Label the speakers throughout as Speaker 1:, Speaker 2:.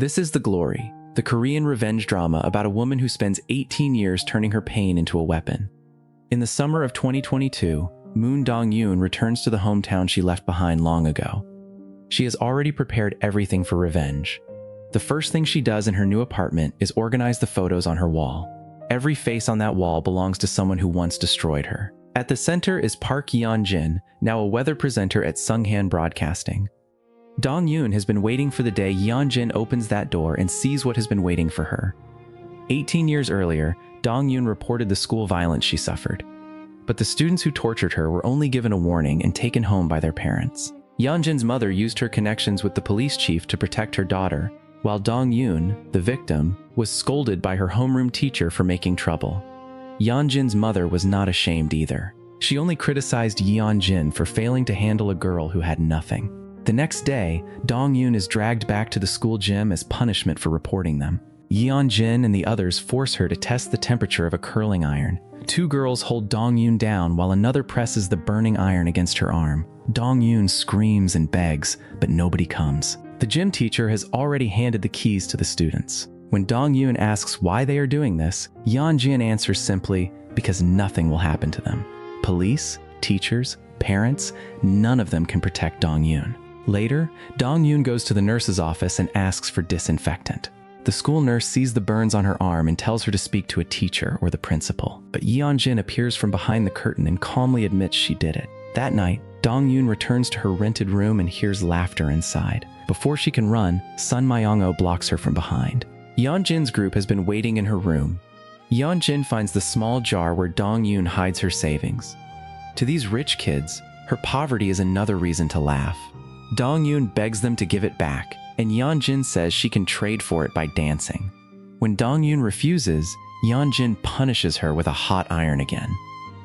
Speaker 1: This is The Glory, the Korean revenge drama about a woman who spends 18 years turning her pain into a weapon. In the summer of 2022, Moon Dong-yoon returns to the hometown she left behind long ago. She has already prepared everything for revenge. The first thing she does in her new apartment is organize the photos on her wall. Every face on that wall belongs to someone who once destroyed her. At the center is Park Yeon-jin, now a weather presenter at Sunghan Broadcasting. Dong-yoon has been waiting for the day Yeon-jin opens that door and sees what has been waiting for her. 18 years earlier, Dong-yoon reported the school violence she suffered. But the students who tortured her were only given a warning and taken home by their parents. Yeon-jin's mother used her connections with the police chief to protect her daughter, while Dong-yoon, the victim, was scolded by her homeroom teacher for making trouble. Yeon-jin's mother was not ashamed either. She only criticized Yeon-jin for failing to handle a girl who had nothing. The next day, Dong-yoon is dragged back to the school gym as punishment for reporting them. Yeon-jin and the others force her to test the temperature of a curling iron. Two girls hold Dong-yoon down while another presses the burning iron against her arm. Dong-yoon screams and begs, but nobody comes. The gym teacher has already handed the keys to the students. When Dong-yoon asks why they are doing this, Yeon-jin answers simply, because nothing will happen to them. Police, teachers, parents, none of them can protect Dong-yoon. Later, Dong-yoon goes to the nurse's office and asks for disinfectant. The school nurse sees the burns on her arm and tells her to speak to a teacher or the principal. But Yeon-jin appears from behind the curtain and calmly admits she did it. That night, Dong-yoon returns to her rented room and hears laughter inside. Before she can run, Sun Myung-oh blocks her from behind. Yeon-jin's group has been waiting in her room. Yeon-jin finds the small jar where Dong-yoon hides her savings. To these rich kids, her poverty is another reason to laugh. Dong-yoon begs them to give it back, and Yeon-jin says she can trade for it by dancing. When Dong-yoon refuses, Yeon-jin punishes her with a hot iron again.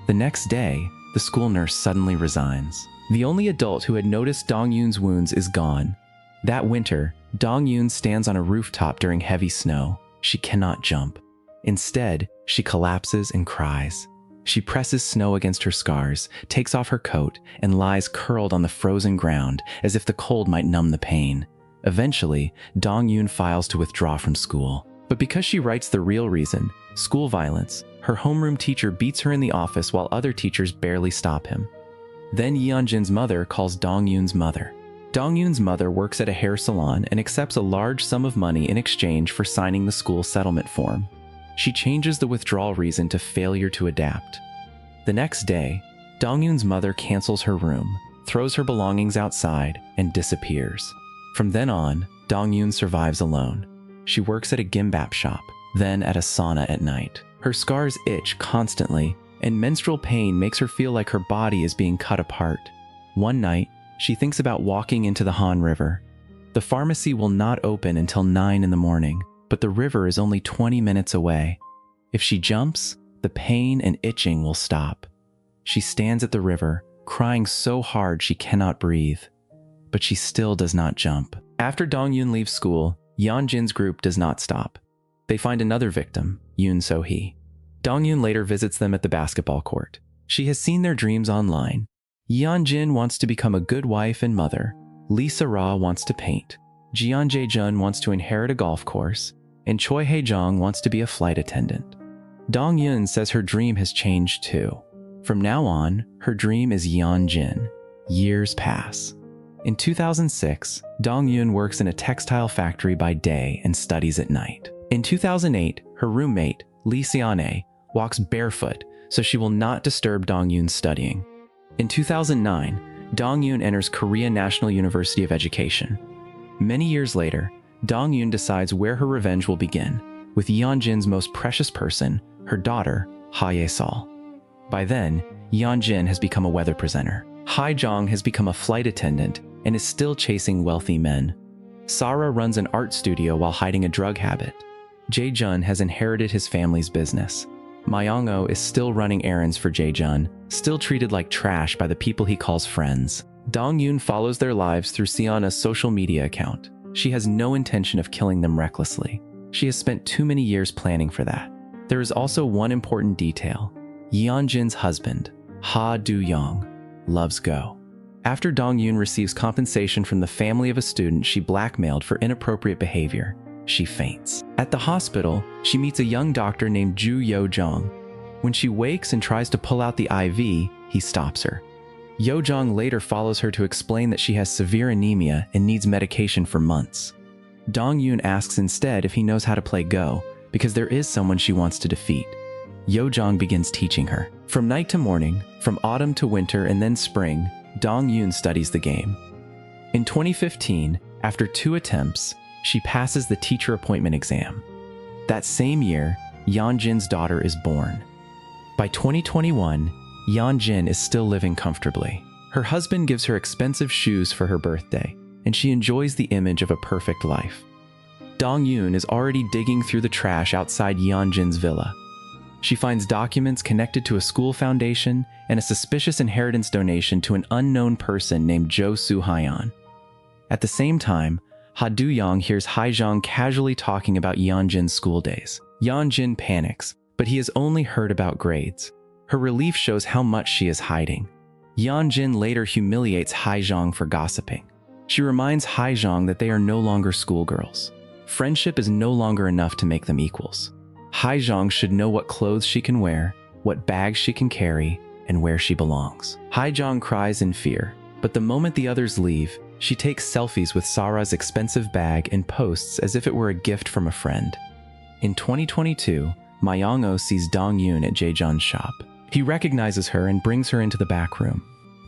Speaker 1: The next day, the school nurse suddenly resigns. The only adult who had noticed Dong-yoon's wounds is gone. That winter, Dong-yoon stands on a rooftop during heavy snow. She cannot jump. Instead, she collapses and cries. She presses snow against her scars, takes off her coat, and lies curled on the frozen ground as if the cold might numb the pain. Eventually, Dong-yoon files to withdraw from school. But because she writes the real reason, school violence, her homeroom teacher beats her in the office while other teachers barely stop him. Then Yeon-jin's mother calls Dong-yoon's mother. Dong-yoon's mother works at a hair salon and accepts a large sum of money in exchange for signing the school settlement form. She changes the withdrawal reason to failure to adapt. The next day, Dong-yoon's mother cancels her room, throws her belongings outside, and disappears. From then on, Dong-yoon survives alone. She works at a gimbap shop, then at a sauna at night. Her scars itch constantly, and menstrual pain makes her feel like her body is being cut apart. One night, she thinks about walking into the Han River. The pharmacy will not open until 9 in the morning, but the river is only 20 minutes away. If she jumps, the pain and itching will stop. She stands at the river, crying so hard she cannot breathe. But she still does not jump. After Dong-yoon leaves school, Yeon-jin's group does not stop. They find another victim, Yoon So-hee. Dong-yoon later visits them at the basketball court. She has seen their dreams online. Yeon-jin wants to become a good wife and mother. Lee Sa-ra wants to paint. Jeon Jae-jun wants to inherit a golf course. And Choi Hae-jong wants to be a flight attendant. Dong-yoon says her dream has changed too. From now on, her dream is Yeon-jin. Years pass. In 2006, Dong-yoon works in a textile factory by day and studies at night. In 2008, her roommate, Lee Seon-ae, walks barefoot so she will not disturb Dong-yoon's studying. In 2009, Dong-yoon enters Korea National University of Education. Many years later, Dong-yoon decides where her revenge will begin, with Yeon-jin's most precious person, her daughter, Ha Ye-sol. By then, Yeon-jin has become a weather presenter. Hae-jong has become a flight attendant and is still chasing wealthy men. Sarah runs an art studio while hiding a drug habit. Jae-jun has inherited his family's business. Myung-oh is still running errands for Jae-jun, still treated like trash by the people he calls friends. Dong-yoon follows their lives through Seon's social media account. She has no intention of killing them recklessly. She has spent too many years planning for that. There is also one important detail. Yeon-jin's husband, Ha Do-young, loves Go. After Dong-yoon receives compensation from the family of a student she blackmailed for inappropriate behavior, she faints. At the hospital, she meets a young doctor named Ju Yo-jong. When she wakes and tries to pull out the IV, he stops her. Yo-jong later follows her to explain that she has severe anemia and needs medication for months. Dong-yoon asks instead if he knows how to play Go, because there is someone she wants to defeat. Yo-jong begins teaching her. From night to morning, from autumn to winter and then spring, Dong-yoon studies the game. In 2015, after 2 attempts, she passes the teacher appointment exam. That same year, Yeonjin's daughter is born. By 2021, Yeonjin is still living comfortably. Her husband gives her expensive shoes for her birthday, and she enjoys the image of a perfect life. Dong-yoon is already digging through the trash outside Yeonjin's villa. She finds documents connected to a school foundation and a suspicious inheritance donation to an unknown person named Jo Soo-hyeon. At the same time, Ha Do-young hears Hae-jong casually talking about Yeonjin's school days. Yeonjin panics, but he has only heard about grades. Her relief shows how much she is hiding. Yeonjin later humiliates Hae-jong for gossiping. She reminds Hae-jong that they are no longer schoolgirls. Friendship is no longer enough to make them equals. Hae-jong should know what clothes she can wear, what bags she can carry, and where she belongs. Hae-jong cries in fear, but the moment the others leave, she takes selfies with Sara's expensive bag and posts as if it were a gift from a friend. In 2022, Myung-oh sees Dong-yoon at Jaejeon's shop. He recognizes her and brings her into the back room.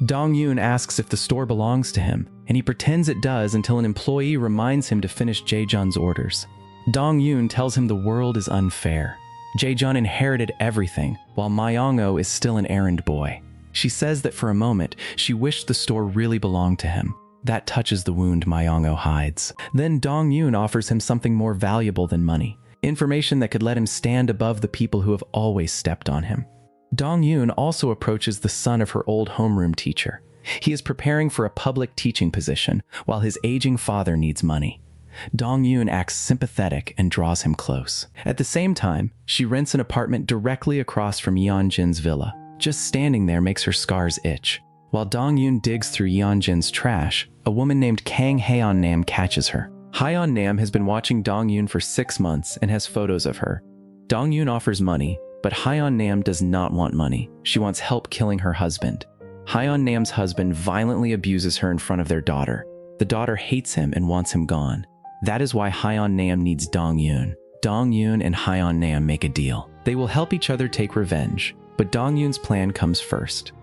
Speaker 1: Dong-yoon asks if the store belongs to him, and he pretends it does until an employee reminds him to finish Jaejeon's orders. Dong-yoon tells him the world is unfair. Jaejeon inherited everything, while Myung-oh is still an errand boy. She says that for a moment, she wished the store really belonged to him. That touches the wound Myung-oh hides. Then Dong-yoon offers him something more valuable than money. Information that could let him stand above the people who have always stepped on him. Dong-yoon also approaches the son of her old homeroom teacher. He is preparing for a public teaching position, while his aging father needs money. Dong-yoon acts sympathetic and draws him close. At the same time, she rents an apartment directly across from Yeonjin's villa. Just standing there makes her scars itch. While Dong-yoon digs through Yeonjin's trash, a woman named Kang Haeon-nam catches her. Haeon-nam has been watching Dong-yoon for 6 months and has photos of her. Dong-yoon offers money, but Haeon-nam does not want money. She wants help killing her husband. Haeon-nam's husband violently abuses her in front of their daughter. The daughter hates him and wants him gone. That is why Haeon-nam needs Dong-yoon. Dong-yoon and Haeon-nam make a deal. They will help each other take revenge, but Dong-yoon's plan comes first.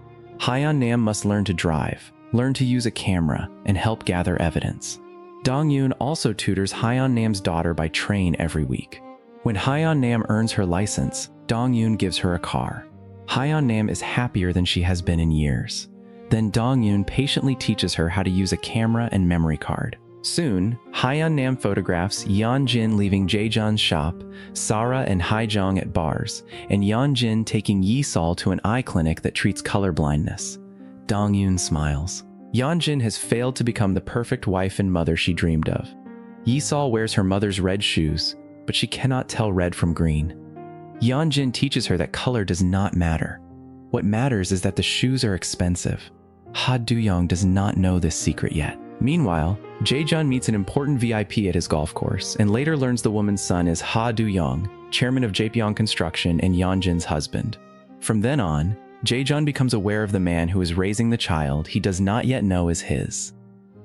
Speaker 1: Haeon-nam must learn to drive, learn to use a camera, and help gather evidence. Dong-yoon also tutors Haeon-nam's daughter by train every week. When Haeon-nam earns her license, Dong-yoon gives her a car. Haeon-nam is happier than she has been in years. Then Dong-yoon patiently teaches her how to use a camera and memory card. Soon, Haeon-nam photographs Yeonjin leaving Jaejeon's shop, Sara and Hae-jong at bars, and Yeonjin taking Yi-sol to an eye clinic that treats color blindness. Dong-yoon smiles. Yeonjin has failed to become the perfect wife and mother she dreamed of. Yi-sol wears her mother's red shoes, but she cannot tell red from green. Yeonjin teaches her that color does not matter. What matters is that the shoes are expensive. Ha Do-young does not know this secret yet. Meanwhile, Jaejeon meets an important VIP at his golf course and later learns the woman's son is Ha Do-young, chairman of Jaepyeong Construction and Yeonjin's husband. From then on, Jaejeon becomes aware of the man who is raising the child he does not yet know is his.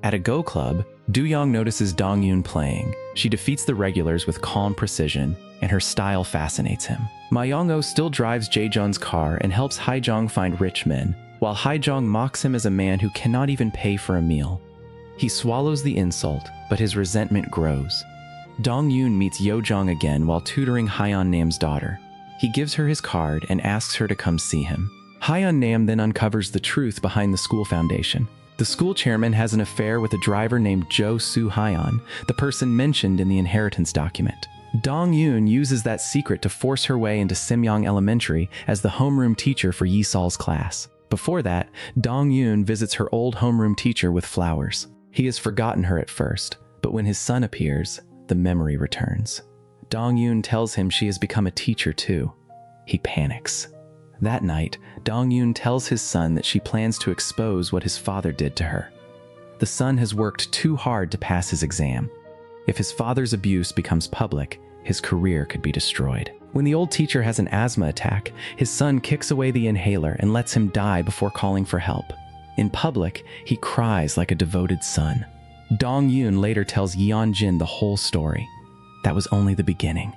Speaker 1: At a Go club, Do-young notices Dong-yoon playing. She defeats the regulars with calm precision, and her style fascinates him. Myung-oh still drives Jaejeon's car and helps Hae-jong find rich men, while Hae-jong mocks him as a man who cannot even pay for a meal. He swallows the insult, but his resentment grows. Dong-yoon meets Yo-jong again while tutoring Haeon-nam's daughter. He gives her his card and asks her to come see him. Haeon-nam then uncovers the truth behind the school foundation. The school chairman has an affair with a driver named Jo Soo-hyeon, the person mentioned in the inheritance document. Dong-yoon uses that secret to force her way into Simyong Elementary as the homeroom teacher for Yi-sol's class. Before that, Dong-yoon visits her old homeroom teacher with flowers. He has forgotten her at first, but when his son appears, the memory returns. Dong-yoon tells him she has become a teacher too. He panics. That night, Dong-yoon tells his son that she plans to expose what his father did to her. The son has worked too hard to pass his exam. If his father's abuse becomes public, his career could be destroyed. When the old teacher has an asthma attack, his son kicks away the inhaler and lets him die before calling for help. In public, he cries like a devoted son. Dong-yoon later tells Yeon-jin the whole story. That was only the beginning.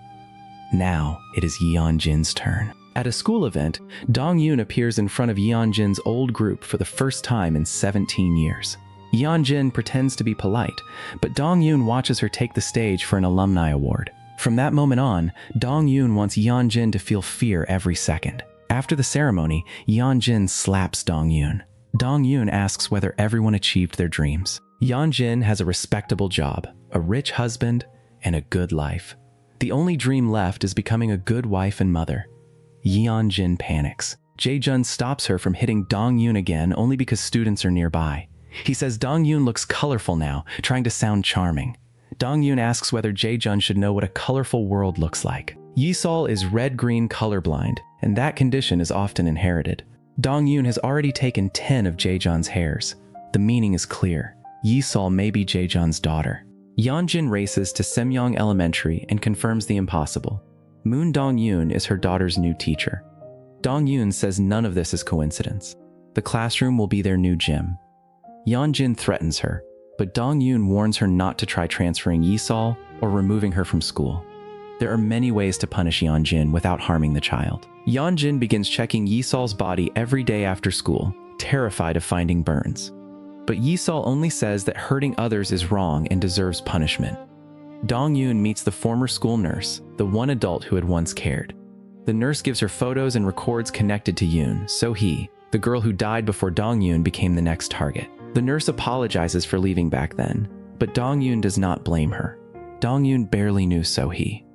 Speaker 1: Now it is Yeon-jin's turn. At a school event, Dong-yoon appears in front of Yeon-jin's old group for the first time in 17 years. Yeon-jin pretends to be polite, but Dong-yoon watches her take the stage for an alumni award. From that moment on, Dong-yoon wants Yeon-jin to feel fear every second. After the ceremony, Yeon-jin slaps Dong-yoon. Dong-yoon asks whether everyone achieved their dreams. Yeon-jin has a respectable job, a rich husband, and a good life. The only dream left is becoming a good wife and mother. Yeon-jin panics. Jae-jun stops her from hitting Dong-yoon again only because students are nearby. He says Dong-yoon looks colorful now, trying to sound charming. Dong-yoon asks whether Jae-jun should know what a colorful world looks like. Yi-sol is red-green colorblind, and that condition is often inherited. Dong-yoon has already taken 10 of Jae-jun's hairs. The meaning is clear. Yi-sol may be Jae-jun's daughter. Yeon-jin races to Semyong Elementary and confirms the impossible. Moon Dong-yoon is her daughter's new teacher. Dong-yoon says none of this is coincidence. The classroom will be their new gym. Yeon-jin threatens her, but Dong-yoon warns her not to try transferring Yi-sol or removing her from school. There are many ways to punish Yeon-jin without harming the child. Yeon-jin begins checking Yi-sol's body every day after school, terrified of finding burns. But Yi-sol only says that hurting others is wrong and deserves punishment. Dong-yoon meets the former school nurse, the one adult who had once cared. The nurse gives her photos and records connected to Yoon, So-hee, the girl who died before Dong-yoon became the next target. The nurse apologizes for leaving back then, but Dong-yoon does not blame her. Dong-yoon barely knew So-hee.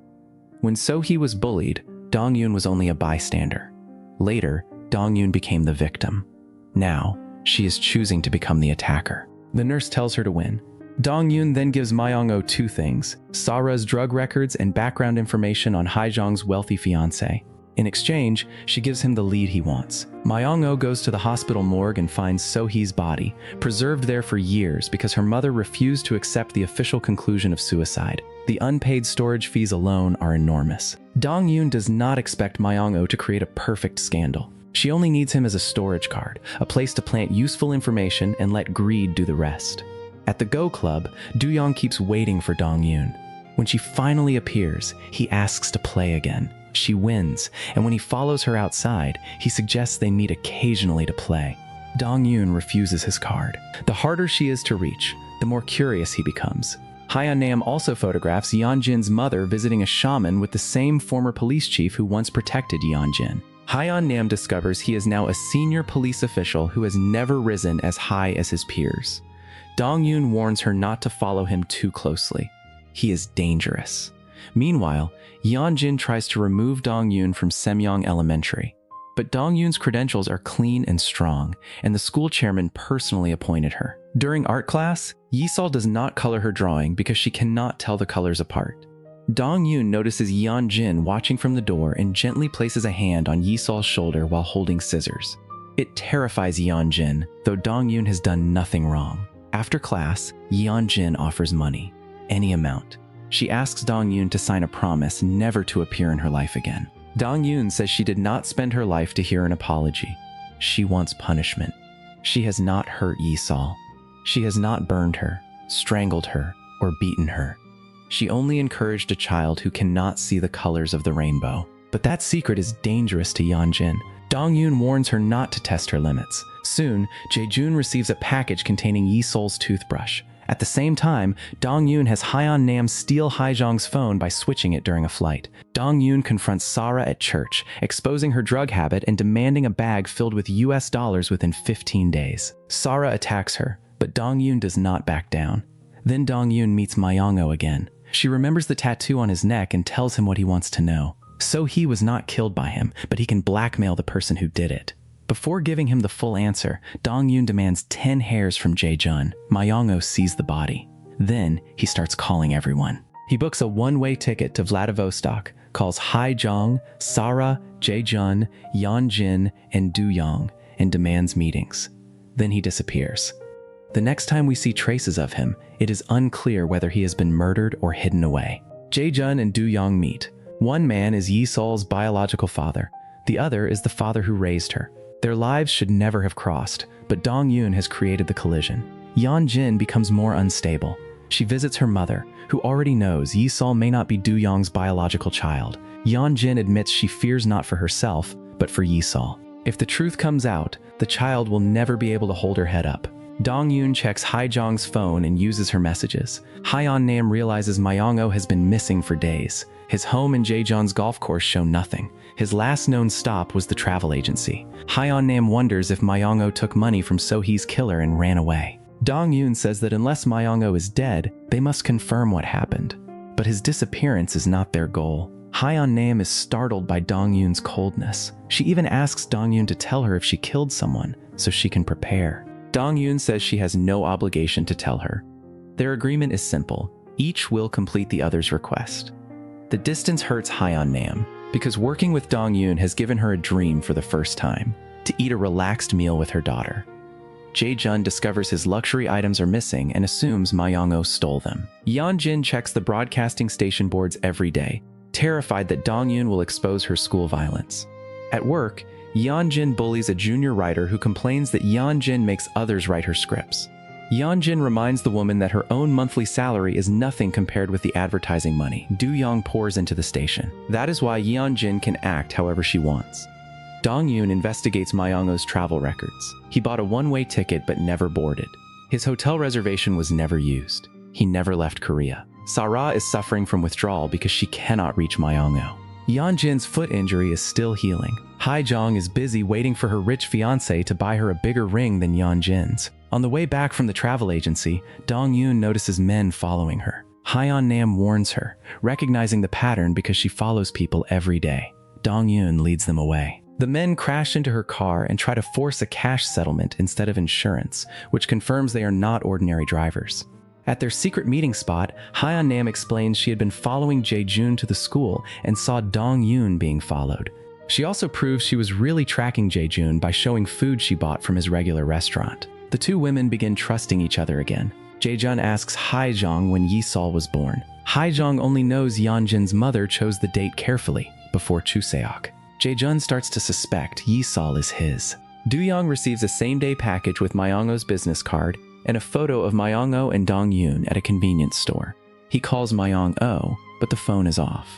Speaker 1: When So-hee was bullied, Dong-yoon was only a bystander. Later, Dong-yoon became the victim. Now, she is choosing to become the attacker. The nurse tells her to win. Dong-yoon then gives Myong-oh two things: Sara's drug records and background information on Haejong's wealthy fiancé. In exchange, she gives him the lead he wants. Myong-oh goes to the hospital morgue and finds So-hee's body, preserved there for years because her mother refused to accept the official conclusion of suicide. The unpaid storage fees alone are enormous. Dong-yoon does not expect Myong-oh to create a perfect scandal. She only needs him as a storage card, a place to plant useful information and let greed do the rest. At the Go Club, Do-young keeps waiting for Dong-yoon. When she finally appears, he asks to play again. She wins, and when he follows her outside, he suggests they meet occasionally to play. Dong-yoon refuses his card. The harder she is to reach, the more curious he becomes. Hyeon-nam also photographs Yeon-jin's mother visiting a shaman with the same former police chief who once protected Yeon-jin. Hyeon-nam discovers he is now a senior police official who has never risen as high as his peers. Dong-yoon warns her not to follow him too closely. He is dangerous. Meanwhile, Yeon-jin tries to remove Dong-yoon from Semyong Elementary. But Dong-yoon's credentials are clean and strong, and the school chairman personally appointed her. During art class, Yi-sol does not color her drawing because she cannot tell the colors apart. Dong-yoon notices Yeon-jin watching from the door and gently places a hand on Yi-sol's shoulder while holding scissors. It terrifies Yeon-jin, though Dong-yoon has done nothing wrong. After class, Yeon-jin offers money, any amount. She asks Dong-yoon to sign a promise never to appear in her life again. Dong-yoon says she did not spend her life to hear an apology. She wants punishment. She has not hurt Yi-sol. She has not burned her, strangled her, or beaten her. She only encouraged a child who cannot see the colors of the rainbow. But that secret is dangerous to Yeon-jin. Dong-yoon warns her not to test her limits. Soon, Jae-jun receives a package containing Yi-sol's toothbrush. At the same time, Dong-yoon has Hyeon-nam steal Haejong's phone by switching it during a flight. Dong-yoon confronts Sara at church, exposing her drug habit and demanding a bag filled with US dollars within 15 days. Sara attacks her, but Dong-yoon does not back down. Then Dong-yoon meets Myong-oh again. She remembers the tattoo on his neck and tells him what he wants to know. So-hee was not killed by him, but he can blackmail the person who did it. Before giving him the full answer, Dong-yoon demands 10 hairs from Jae-jun. Myong-oh sees the body. Then, he starts calling everyone. He books a one-way ticket to Vladivostok, calls Haejong, Sara, Jae-jun, Yeon-jin, and Do-young, and demands meetings. Then he disappears. The next time we see traces of him, It is unclear whether he has been murdered or hidden away. Jae-jun and Do-young meet. One man is Yi-sol's biological father. The other is the father who raised her. Their lives should never have crossed, but Dong-yoon has created the collision. Yeon-jin becomes more unstable. She visits her mother, who already knows Yi-sol may not be Do-young's biological child. Yeon-jin admits she fears not for herself, but for Yi-sol. If the truth comes out, the child will never be able to hold her head up. Dong-yoon checks Hae-jong's phone and uses her messages. Hae-on-nam realizes Myung-oh has been missing for days. His home and Jae-jeon's golf course show nothing. His last known stop was the travel agency. Hae-on-nam wonders if Myung-oh took money from So-hee's killer and ran away. Dong-yoon says that unless Myung-oh is dead, they must confirm what happened. But his disappearance is not their goal. Hae-on-nam is startled by Dong-yoon's coldness. She even asks Dong-yoon to tell her if she killed someone, so she can prepare. Dong-yoon says she has no obligation to tell her. Their agreement is simple. Each will complete the other's request. The distance hurts Hae-on-nam, because working with Dong-yoon has given her a dream for the first time, to eat a relaxed meal with her daughter. Jae-jun discovers his luxury items are missing and assumes Myung-oh stole them. Yeon-jin checks the broadcasting station boards every day, terrified that Dong-yoon will expose her school violence. At work, Yeon-jin bullies a junior writer who complains that Yeon-jin makes others write her scripts. Yeon-jin reminds the woman that her own monthly salary is nothing compared with the advertising money Do-young pours into the station. That is why Yeon-jin can act however she wants. Dong-yoon investigates Myung-oh's travel records. He bought a one-way ticket but never boarded. His hotel reservation was never used. He never left Korea. Sara is suffering from withdrawal because she cannot reach Myung-oh. Yeon-jin's foot injury is still healing. Hae-jong is busy waiting for her rich fiancé to buy her a bigger ring than Yeon-jin's. On the way back from the travel agency, Dong-yoon notices men following her. Hae-on-nam warns her, recognizing the pattern because she follows people every day. Dong-yoon leads them away. The men crash into her car and try to force a cash settlement instead of insurance, which confirms they are not ordinary drivers. At their secret meeting spot, Hae-on-nam explains she had been following Jae-jun to the school and saw Dong-yoon being followed. She also proves she was really tracking Jae-jun by showing food she bought from his regular restaurant. The two women begin trusting each other again. Jae-jun asks Hae-jong when Yi-sol was born. Hae-jong only knows Yeon-jin's mother chose the date carefully, before Chuseok. Jae-jun starts to suspect Yi-sol is his. Do-young receives a same-day package with Myung-oh's business card and a photo of Myung-oh and Dong-yoon at a convenience store. He calls Myung-oh, but the phone is off.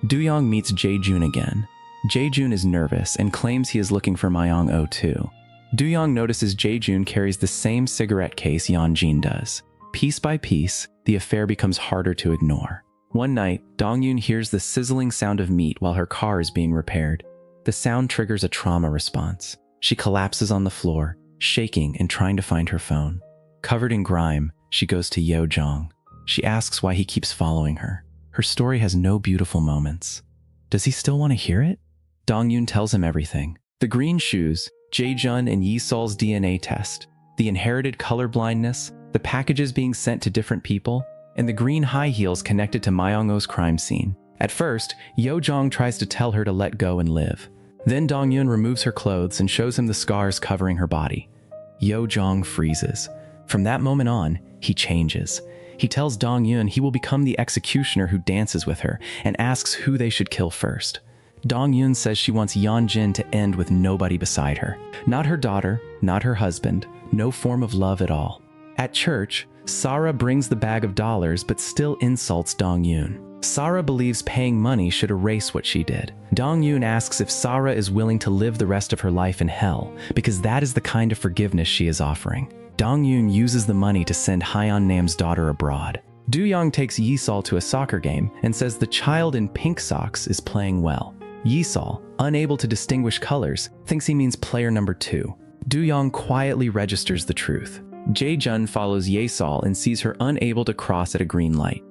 Speaker 1: Do-young meets Jae-jun again. Jae-jun is nervous and claims he is looking for Myung-oh too. Do-young notices Jae-jun carries the same cigarette case Yeon-jin does. Piece by piece, the affair becomes harder to ignore. One night, Dong-yoon hears the sizzling sound of meat while her car is being repaired. The sound triggers a trauma response. She collapses on the floor, shaking and trying to find her phone. Covered in grime, she goes to Yo-jong. She asks why he keeps following her. Her story has no beautiful moments. Does he still want to hear it? Dong-yoon tells him everything. The green shoes, Jae-jun and Yi-sol's DNA test, the inherited color blindness, the packages being sent to different people, and the green high heels connected to Myung-oh's crime scene. At first, Yo-jong tries to tell her to let go and live. Then Dong-yoon removes her clothes and shows him the scars covering her body. Yo-jong freezes. From that moment on, he changes. He tells Dong-yoon he will become the executioner who dances with her and asks who they should kill first. Dong-yoon says she wants Yeon-jin to end with nobody beside her. Not her daughter, not her husband, no form of love at all. At church, Sara brings the bag of dollars but still insults Dong-yoon. Sara believes paying money should erase what she did. Dong-yoon asks if Sara is willing to live the rest of her life in hell, because that is the kind of forgiveness she is offering. Dong-yoon uses the money to send Hae-on-nam's daughter abroad. Do-young takes Yi-sol to a soccer game and says the child in pink socks is playing well. Yi-sol, unable to distinguish colors, thinks he means player number 2. Do-young quietly registers the truth. Jae-jun follows Ye-sol and sees her unable to cross at a green light.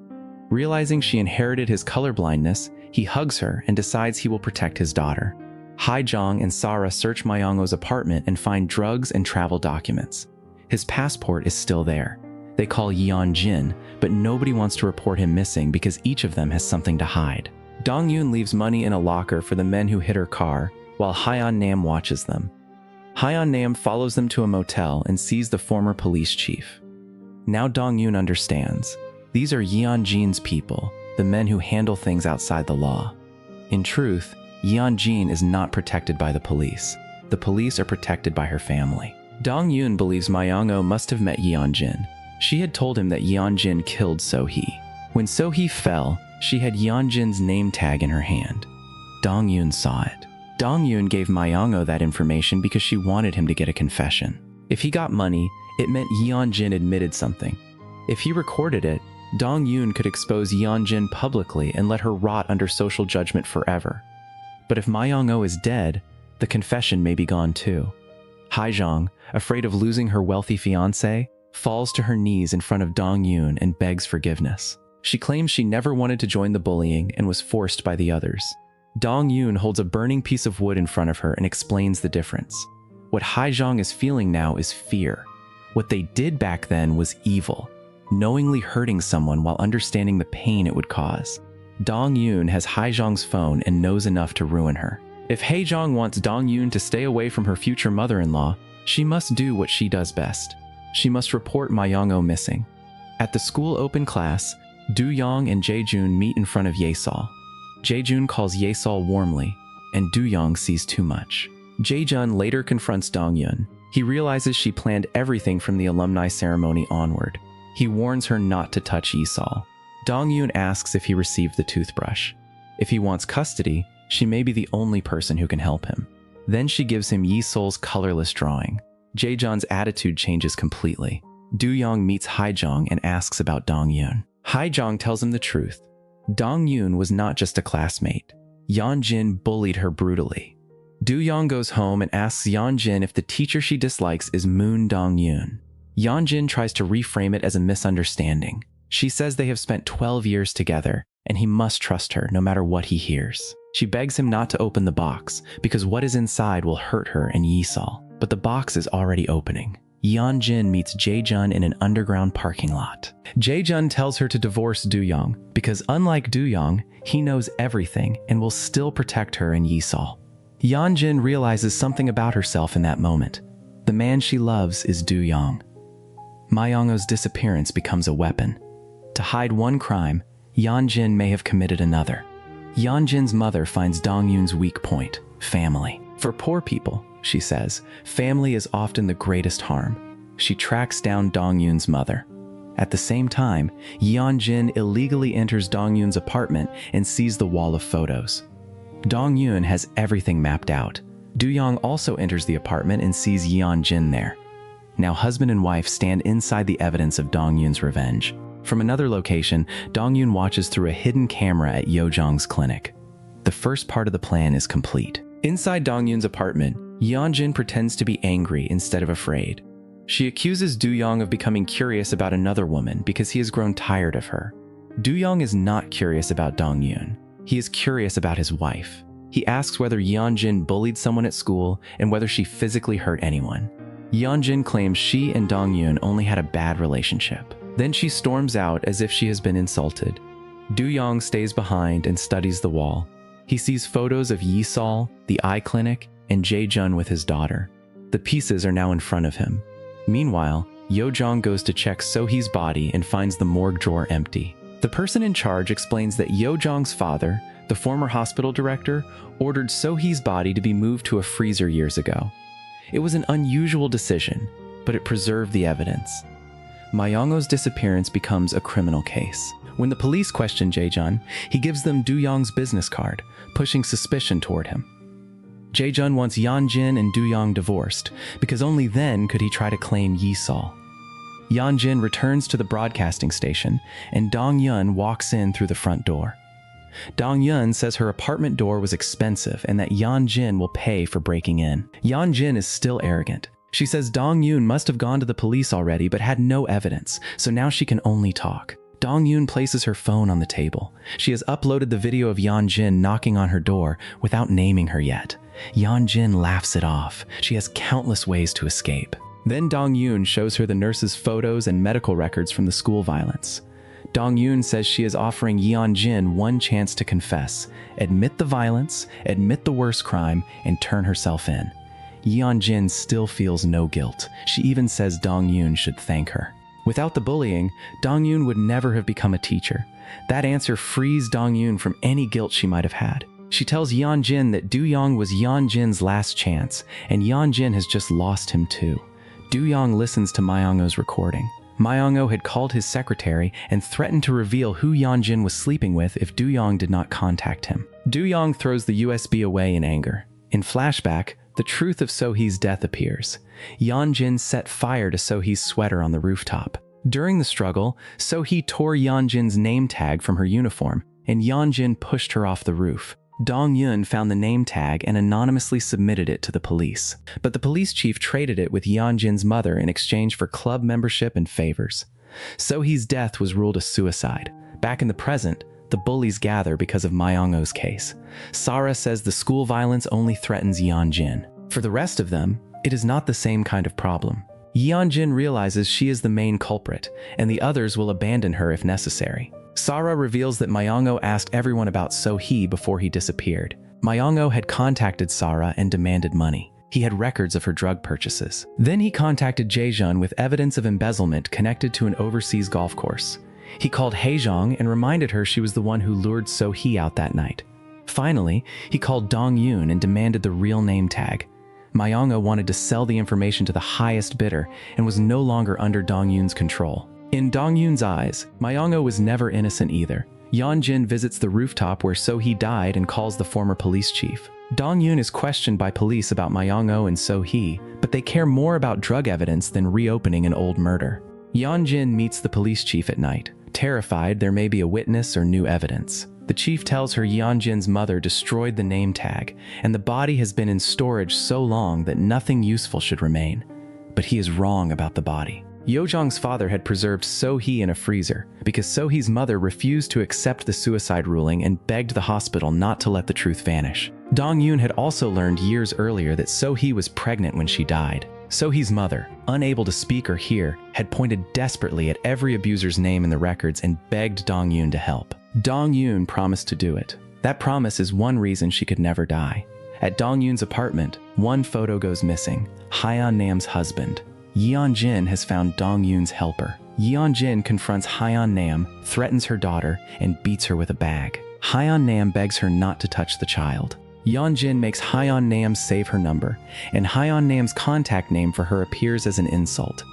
Speaker 1: Realizing she inherited his colorblindness, he hugs her and decides he will protect his daughter. Hae-jong and Sara search Myung-oh's apartment and find drugs and travel documents. His passport is still there. They call Yeon-jin, but nobody wants to report him missing because each of them has something to hide. Dong-yoon leaves money in a locker for the men who hit her car, while Hae-on-nam watches them. Hae-on-nam follows them to a motel and sees the former police chief. Now Dong-yoon understands. These are Yeon-jin's people, the men who handle things outside the law. In truth, Yeon-jin is not protected by the police. The police are protected by her family. Dong-yoon believes Myung-oh must have met Yeon-jin. She had told him that Yeon-jin killed So-hee. When So-hee fell, she had Yeon-jin's name tag in her hand. Dong-yoon saw it. Dong-yoon gave Myung-oh that information because she wanted him to get a confession. If he got money, it meant Yeon-jin admitted something. If he recorded it, Dong-yoon could expose Yeon-jin publicly and let her rot under social judgment forever. But if Myung-oh is dead, the confession may be gone too. Haejong, afraid of losing her wealthy fiancé, falls to her knees in front of Dong-yoon and begs forgiveness. She claims she never wanted to join the bullying and was forced by the others. Dong-yoon holds a burning piece of wood in front of her and explains the difference. What Haejong is feeling now is fear. What they did back then was evil, knowingly hurting someone while understanding the pain it would cause. Dong-yoon has Haejong's phone and knows enough to ruin her. If Haejong wants Dong-yoon to stay away from her future mother-in-law, she must do what she does best. She must report Myung-oh missing. At the school open class, Do-young and Jae-jun meet in front of Ye-sol. Jae-jun calls Ye-sol warmly, and Do-young sees too much. Jae-jun later confronts Dong-yoon. He realizes she planned everything from the alumni ceremony onward. He warns her not to touch Ye-sol. Dong-yoon asks if he received the toothbrush. If he wants custody, she may be the only person who can help him. Then she gives him Ye-sol's colorless drawing. Jae-jun's attitude changes completely. Do-young meets Haejong and asks about Dong-yoon. Haejong tells him the truth. Dong-yoon was not just a classmate. Yeon-jin bullied her brutally. Do-young goes home and asks Yeon-jin if the teacher she dislikes is Moon Dong-yoon. Yeon-jin tries to reframe it as a misunderstanding. She says they have spent 12 years together, and he must trust her no matter what he hears. She begs him not to open the box, because what is inside will hurt her and Ye-sol. But the box is already opening. Yeon-jin meets Jae-jun in an underground parking lot. Jae-jun tells her to divorce Do-young, because unlike Do-young, he knows everything and will still protect her and Ye-sol. Yeon-jin realizes something about herself in that moment. The man she loves is Do-young. Myung-oh's disappearance becomes a weapon. To hide one crime, Yeon-jin may have committed another. Yeon-jin's mother finds Dong-yoon's weak point, family. For poor people, she says, family is often the greatest harm. She tracks down Dong-yoon's mother. At the same time, Yeon-jin illegally enters Dong-yoon's apartment and sees the wall of photos. Dong-yoon has everything mapped out. Do-young also enters the apartment and sees Yeon-jin there. Now husband and wife stand inside the evidence of Dong-yoon's revenge. From another location, Dong-yoon watches through a hidden camera at Yo-jong's clinic. The first part of the plan is complete. Inside Dong-yoon's apartment, Yeon-jin pretends to be angry instead of afraid. She accuses Do-young of becoming curious about another woman because he has grown tired of her. Do-young is not curious about Dong-yoon. He is curious about his wife. He asks whether Yeon-jin bullied someone at school and whether she physically hurt anyone. Yeon-jin claims she and Dong-yoon only had a bad relationship. Then she storms out as if she has been insulted. Do-young stays behind and studies the wall. He sees photos of Ye-sol, the eye clinic, and Jae-jun with his daughter. The pieces are now in front of him. Meanwhile, Yo-jong goes to check So-hee's body and finds the morgue drawer empty. The person in charge explains that Yo-jong's father, the former hospital director, ordered So-hee's body to be moved to a freezer years ago. It was an unusual decision, but it preserved the evidence. Myung-oh's disappearance becomes a criminal case. When the police question Jae-jun, he gives them Do-young's business card, pushing suspicion toward him. Jae-jun wants Yeon-jin and Do-young divorced, because only then could he try to claim Ye-sol. Yeon-jin returns to the broadcasting station, and Dong-yeon walks in through the front door. Dong-yeon says her apartment door was expensive and that Yeon-jin will pay for breaking in. Yeon-jin is still arrogant. She says Dong-yoon must have gone to the police already but had no evidence, so now she can only talk. Dong-yoon places her phone on the table. She has uploaded the video of Yeon-jin knocking on her door without naming her yet. Yeon-jin laughs it off. She has countless ways to escape. Then Dong-yoon shows her the nurse's photos and medical records from the school violence. Dong-yoon says she is offering Yeon-jin one chance to confess, admit the violence, admit the worst crime, and turn herself in. Yeon-jin still feels no guilt. She even says Dong-yoon should thank her. Without the bullying, Dong-yoon would never have become a teacher. That answer frees Dong-yoon from any guilt she might have had. She tells Yeon-jin that Do-young was Yeon-jin's last chance, and Yeon-jin has just lost him too. Do-young listens to Myung-oh's recording. Myung-oh had called his secretary and threatened to reveal who Yeon-jin was sleeping with if Do-young did not contact him. Do-young throws the USB away in anger. In flashback, the truth of So-hee's death appears. Yeon-jin set fire to So-hee's sweater on the rooftop. During the struggle, So-hee tore Yeon-jin's name tag from her uniform, and Yeon-jin pushed her off the roof. Dong-yoon found the name tag and anonymously submitted it to the police. But the police chief traded it with Yeon-jin's mother in exchange for club membership and favors. So-hee's death was ruled a suicide. Back in the present, the bullies gather because of Myung-oh's case. Sarah says the school violence only threatens Yeon-jin. For the rest of them, it is not the same kind of problem. Yeon-jin realizes she is the main culprit, and the others will abandon her if necessary. Sarah reveals that Myung-oh asked everyone about So-hee before he disappeared. Myung-oh had contacted Sarah and demanded money. He had records of her drug purchases. Then he contacted Jae-jun with evidence of embezzlement connected to an overseas golf course. He called Hae-jong and reminded her she was the one who lured So-hee out that night. Finally, he called Dong-yoon and demanded the real name tag. Myung-oh wanted to sell the information to the highest bidder and was no longer under Dong-yoon's control. In Dong-yoon's eyes, Myung-oh was never innocent either. Yeon-jin visits the rooftop where So-hee died and calls the former police chief. Dong-yoon is questioned by police about Myung-oh and So-hee, but they care more about drug evidence than reopening an old murder. Yeon-jin meets the police chief at night, terrified there may be a witness or new evidence. The chief tells her Yeon-jin's mother destroyed the name tag, and the body has been in storage so long that nothing useful should remain. But he is wrong about the body. Yeojong's father had preserved So-hee in a freezer because So-hee's mother refused to accept the suicide ruling and begged the hospital not to let the truth vanish. Dong-yoon had also learned years earlier that So-hee was pregnant when she died. So-hee's mother, unable to speak or hear, had pointed desperately at every abuser's name in the records and begged Dong-yoon to help. Dong-yoon promised to do it. That promise is one reason she could never die. At Dong-yoon's apartment, one photo goes missing: Hyeon-nam's husband. Yeon-jin has found Dong-yoon's helper. Yeon-jin confronts Hyeon-nam, threatens her daughter, and beats her with a bag. Hyeon-nam begs her not to touch the child. Yeon-jin makes Hyeon-nam save her number, and Hyeon-nam's contact name for her appears as an insult.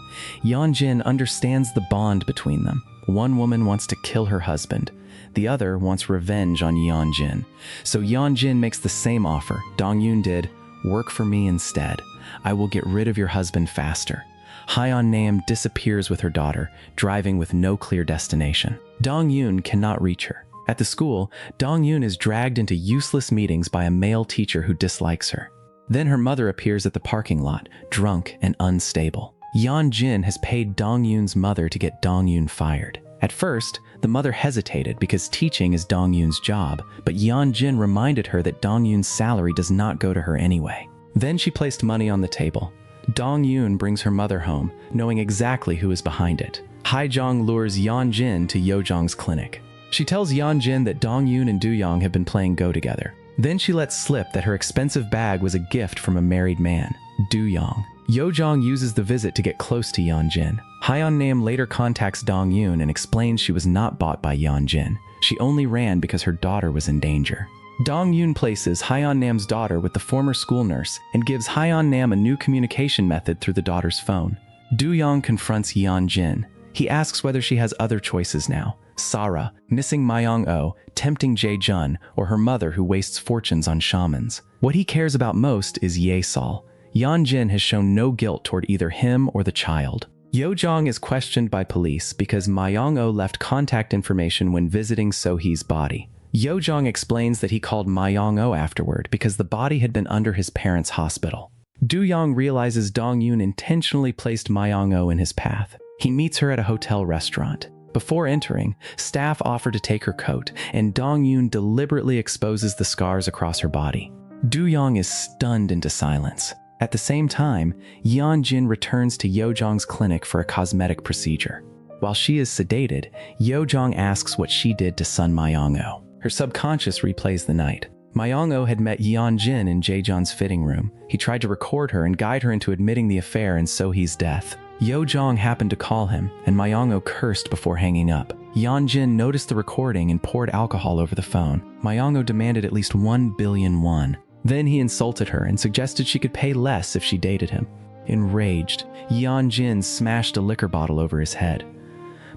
Speaker 1: Yeon-jin understands the bond between them. One woman wants to kill her husband. The other wants revenge on Yeon-jin. So Yeon-jin makes the same offer Dong-yoon did: work for me instead. I will get rid of your husband faster. Hyeon-nam disappears with her daughter, driving with no clear destination. Dong-yoon cannot reach her. At the school, Dong-yoon is dragged into useless meetings by a male teacher who dislikes her. Then her mother appears at the parking lot, drunk and unstable. Yeon-jin has paid Dong-yoon's mother to get Dong-yoon fired. At first, the mother hesitated because teaching is Dong-yoon's job, but Yeon-jin reminded her that Dong-yoon's salary does not go to her anyway. Then she placed money on the table. Dong-yoon brings her mother home, knowing exactly who is behind it. Hae-jong lures Yeon-jin to Yeojong's clinic. She tells Yeon-jin that Dong-yoon and Do-young have been playing Go together. Then she lets slip that her expensive bag was a gift from a married man, Do-young. Yeojong uses the visit to get close to Yeon-jin. Hyeon-nam later contacts Dong-yoon and explains she was not bought by Yeon-jin. She only ran because her daughter was in danger. Dong-yoon places Hyeon-nam's daughter with the former school nurse and gives Hyeon-nam a new communication method through the daughter's phone. Do-young confronts Yeon-jin. He asks whether she has other choices now: Sarah, missing Myung-oh, tempting Jae-jun, or her mother who wastes fortunes on shamans. What he cares about most is Ye-sol. Yeon-jin has shown no guilt toward either him or the child. Yeojong is questioned by police because Myung-oh left contact information when visiting So-hee's body. Yeojong explains that he called Myung-oh afterward because the body had been under his parents' hospital. Do-young realizes Dong-yoon intentionally placed Myung-oh in his path. He meets her at a hotel restaurant. Before entering, staff offer to take her coat, and Dong-yoon deliberately exposes the scars across her body. Do-young is stunned into silence. At the same time, Yeon-jin returns to Yeojong's clinic for a cosmetic procedure. While she is sedated, Yeojong asks what she did to Sun Myung-oh. Her subconscious replays the night. Myung-oh had met Yeon-jin in Jae-jun's fitting room. He tried to record her and guide her into admitting the affair and So-hee's death. Jong happened to call him, and Mayongo cursed before hanging up. Yeonjin noticed the recording and poured alcohol over the phone. Mayongo demanded at least 1 billion won. Then he insulted her and suggested she could pay less if she dated him. Enraged, Yeonjin smashed a liquor bottle over his head.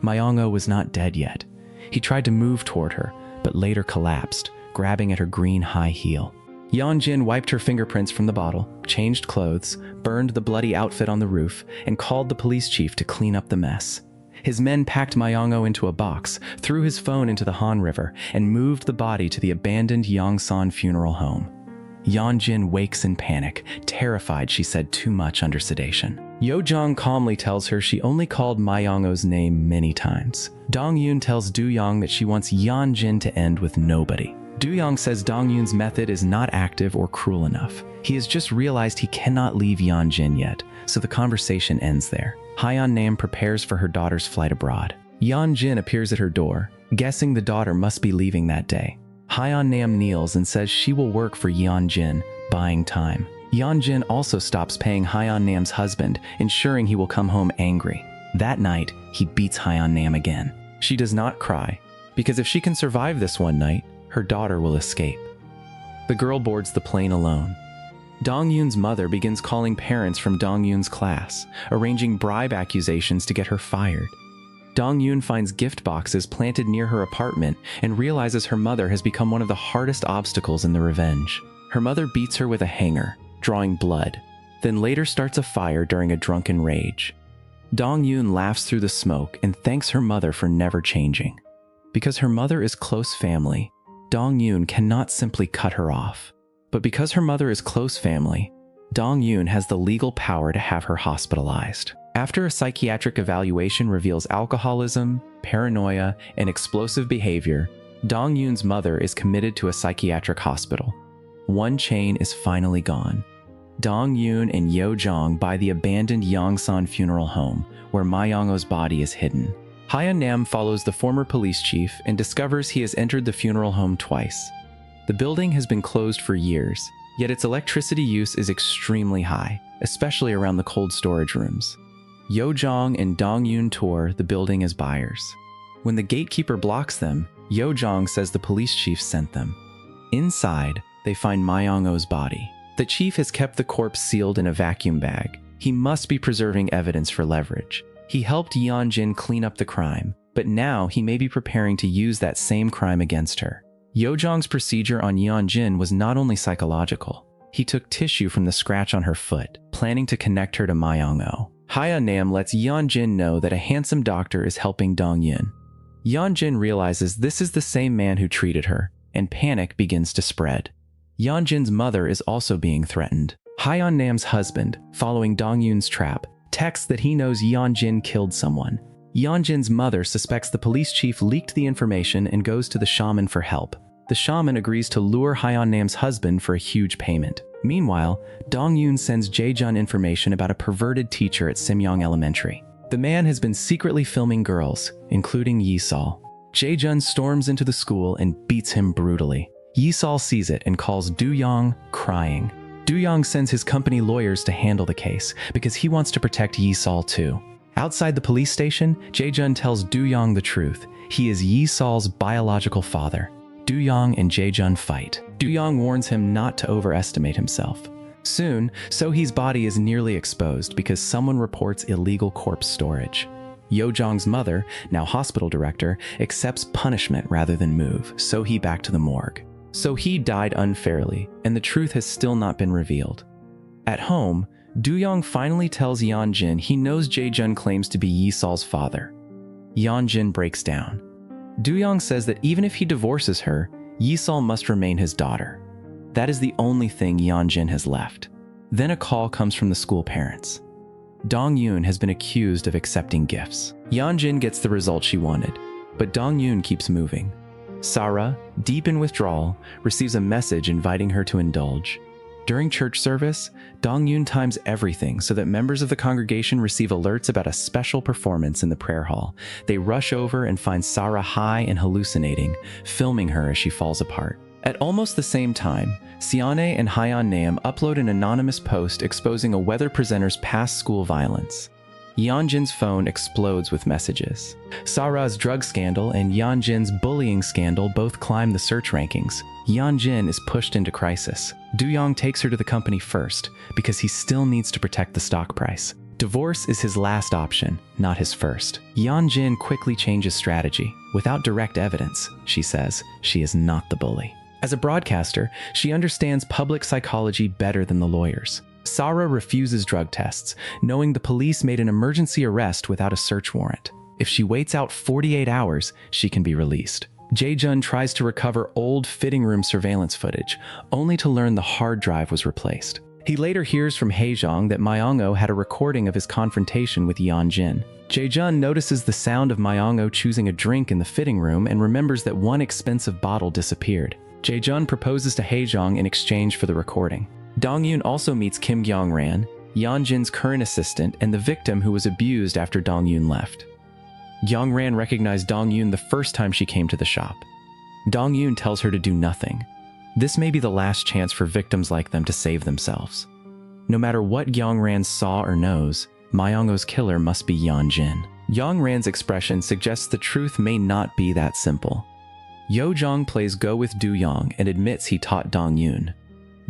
Speaker 1: Mayongo was not dead yet. He tried to move toward her, but later collapsed, grabbing at her green high heel. Yeonjin wiped her fingerprints from the bottle, changed clothes, burned the bloody outfit on the roof, and called the police chief to clean up the mess. His men packed Mayongo into a box, threw his phone into the Han River, and moved the body to the abandoned Yongsan funeral home. Yeonjin wakes in panic, terrified she said too much under sedation. Jong calmly tells her she only called Mayongo's name many times. Dong-yoon tells Do-young that she wants Yeonjin to end with nobody. Do-young says Dong-yoon's method is not active or cruel enough. He has just realized he cannot leave Yeonjin yet, so the conversation ends there. Hyeon-nam prepares for her daughter's flight abroad. Yeonjin appears at her door, guessing the daughter must be leaving that day. Hyeon-nam kneels and says she will work for Yeonjin, buying time. Yeonjin also stops paying Hyeon-nam's husband, ensuring he will come home angry. That night, he beats Hyeon-nam again. She does not cry, because if she can survive this one night, her daughter will escape. The girl boards the plane alone. Dong-yoon's mother begins calling parents from Dong-yoon's class, arranging bribe accusations to get her fired. Dong-yoon finds gift boxes planted near her apartment and realizes her mother has become one of the hardest obstacles in the revenge. Her mother beats her with a hanger, drawing blood, then later starts a fire during a drunken rage. Dong-yoon laughs through the smoke and thanks her mother for never changing. Because her mother is close family, Dong-yoon cannot simply cut her off. But because her mother is close family, Dong-yoon has the legal power to have her hospitalized. After a psychiatric evaluation reveals alcoholism, paranoia, and explosive behavior, Dong-yoon's mother is committed to a psychiatric hospital. One chain is finally gone. Dong-yoon and Jong buy the abandoned Yongsan funeral home, where Mayongo's body is hidden. Hyeon-nam follows the former police chief and discovers he has entered the funeral home twice. The building has been closed for years, yet its electricity use is extremely high, especially around the cold storage rooms. Jong and Dong-yoon tour the building as buyers. When the gatekeeper blocks them, Jong says the police chief sent them. Inside, they find Mayongo's body. The chief has kept the corpse sealed in a vacuum bag. He must be preserving evidence for leverage. He helped Yeonjin clean up the crime, but now he may be preparing to use that same crime against her. Jong's procedure on Yeonjin was not only psychological. He took tissue from the scratch on her foot, planning to connect her to Mayongo. Hyeon-nam lets Yeonjin know that a handsome doctor is helping Dong-yoon. Yeonjin realizes this is the same man who treated her, and panic begins to spread. Yeonjin's mother is also being threatened. Hyeon-nam's husband, following Dong-yoon's trap, texts that he knows Yeonjin killed someone. Yeonjin's mother suspects the police chief leaked the information and goes to the shaman for help. The shaman agrees to lure Hyeon-nam's husband for a huge payment. Meanwhile, Dong-yoon sends Jae-jun information about a perverted teacher at Simyong Elementary. The man has been secretly filming girls, including Yi-sol. Jae-jun storms into the school and beats him brutally. Yi-sol sees it and calls Do-young, crying. Do-young sends his company lawyers to handle the case because he wants to protect Yi-sol too. Outside the police station, Jae-jun tells Do-young the truth. He is Yi-sol's biological father. Do-young and Jae-jun fight. Do-young warns him not to overestimate himself. Soon, So-hee's body is nearly exposed because someone reports illegal corpse storage. Yo-jong's mother, now hospital director, accepts punishment rather than move So-hee back to the morgue. So-hee died unfairly, and the truth has still not been revealed. At home, Do-young finally tells Yeonjin he knows Jae-jun claims to be Yi-sol's father. Yeonjin breaks down. Do-young says that even if he divorces her, Yi-sol must remain his daughter. That is the only thing Yeonjin has left. Then a call comes from the school parents. Dong-yoon has been accused of accepting gifts. Yeonjin gets the result she wanted, but Dong-yoon keeps moving. Sarah, deep in withdrawal, receives a message inviting her to indulge. During church service, Dong-yoon times everything so that members of the congregation receive alerts about a special performance in the prayer hall. They rush over and find Sarah high and hallucinating, filming her as she falls apart. At almost the same time, Seone and Hyeon-nam upload an anonymous post exposing a weather presenter's past school violence. Yeonjin's phone explodes with messages. Sara's drug scandal and Yeonjin's bullying scandal both climb the search rankings. Yeonjin is pushed into crisis. Do-young takes her to the company first because he still needs to protect the stock price. Divorce is his last option, not his first. Yeonjin quickly changes strategy. Without direct evidence, she says, she is not the bully. As a broadcaster, she understands public psychology better than the lawyers. Sara refuses drug tests, knowing the police made an emergency arrest without a search warrant. If she waits out 48 hours, she can be released. Jae-jun tries to recover old fitting room surveillance footage, only to learn the hard drive was replaced. He later hears from Haejong that Myung-oh had a recording of his confrontation with Yeonjin. Jae-jun notices the sound of Myung-oh choosing a drink in the fitting room and remembers that one expensive bottle disappeared. Jae-jun proposes to Haejong in exchange for the recording. Dong-yoon also meets Kim Kyung-ran, Yeonjin's current assistant and the victim who was abused after Dong-yoon left. Kyung-ran recognized Dong-yoon the first time she came to the shop. Dong-yoon tells her to do nothing. This may be the last chance for victims like them to save themselves. No matter what Kyung-ran saw or knows, Myung-oh's killer must be Yeonjin. Kyung-ran's expression suggests the truth may not be that simple. Yeojong plays go with Do-young and admits he taught Dong-yoon.